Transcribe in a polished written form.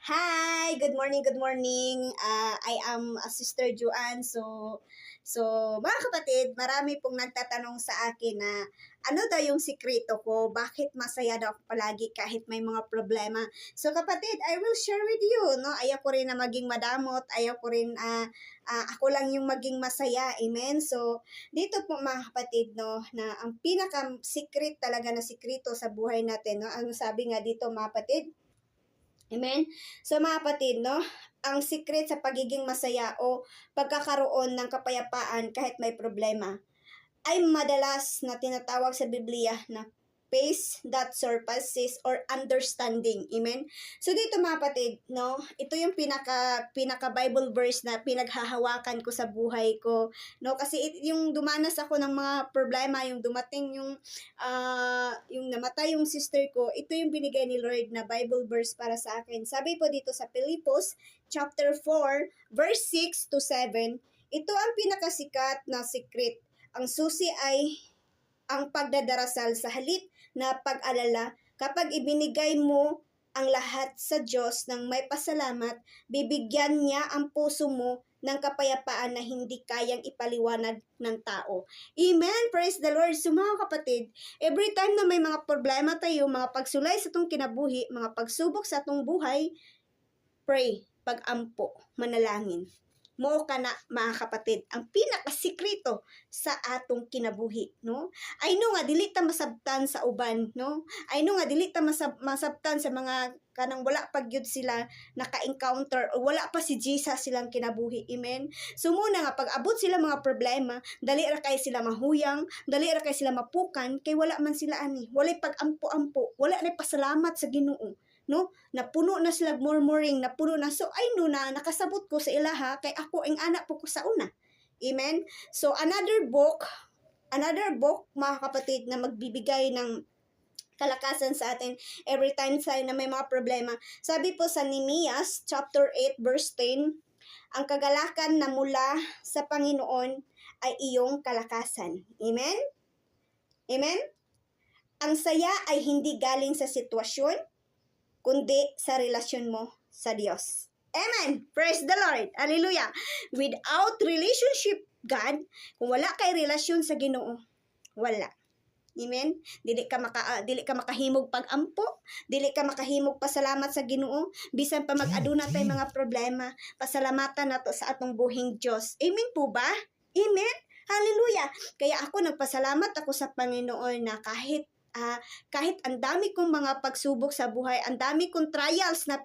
Hi, good morning, good morning. I am Sister Juan. So mga kapatid, marami pong nagtatanong sa akin na ano daw yung sikreto ko, bakit masaya daw ako palagi kahit may mga problema. So kapatid, I will share with you, no? Ayaw ko rin na maging madamot, ayaw ko rin ako lang yung maging masaya. Amen. So dito po mga kapatid, no, na ang pinaka secret talaga na sikreto sa buhay natin, no? Ang sabi nga dito mga kapatid, amen? So mga kapatid, no, ang secret sa pagiging masaya o pagkakaroon ng kapayapaan kahit may problema ay madalas na tinatawag sa Biblia na peace that surpasses or understanding. Amen? So dito mga kapatid, no, ito yung pinaka Bible verse na pinaghahawakan ko sa buhay ko, no, kasi yung dumanas ako ng mga problema, yung dumating yung namatay yung sister ko, ito yung binigay ni Lord na Bible verse para sa akin. Sabi po dito sa Pilipos chapter 4 verse 6 to 7, ito ang pinakasikat na secret. Ang susi ay ang pagdadarasal sa halip na pag-alala. Kapag ibinigay mo ang lahat sa Diyos ng may pasalamat, bibigyan niya ang puso mo ng kapayapaan na hindi kayang ipaliwanag ng tao. Amen! Praise the Lord! So mga kapatid, every time na may mga problema tayo, mga pagsulay sa itong kinabuhi, mga pagsubok sa itong buhay, pray, pag-ampo, manalangin. Mo ka na mga kapatid, ang pinakasikreto sa atong kinabuhi, no? I know nga dili ta masabtan sa uban, no? I know nga dili ta masabtan sa mga kanang wala pa gyud sila naka-encounter o wala pa si Jesus silang kinabuhi. Amen. So muna nga pag abot sila mga problema, dali ra kay sila mahuyang, dali ra kay sila mapukan kay wala man sila ani. Walay pag-ampo-ampo, wala na pasalamat sa Ginoo, no? Napuno na sila murmuring, napuno na. So I know na nakasabot ko sa ilaha kay ako ang anak po ko sa una. Amen. So another book mga kapatid na magbibigay ng kalakasan sa atin every time na may mga problema. Sabi po sa Nehemias chapter 8 verse 10, ang kagalakan na mula sa Panginoon ay iyong kalakasan. Amen? Amen? Ang saya ay hindi galing sa sitwasyon, kundi sa relasyon mo sa Diyos. Amen! Praise the Lord! Hallelujah! Without relationship, God, kung wala kay relasyon sa Ginoo, wala. Amen? Dili ka makahimog pag-ampo, dili ka makahimog pasalamat sa Ginoo, bisan pa mag-aduna tay mga problema, pasalamatan nato sa atong buhing Dios. Amen po ba? Amen? Hallelujah! Kaya ako nagpasalamat ako sa Panginoon na kahit ang dami kong mga pagsubok sa buhay, ang dami kong trials na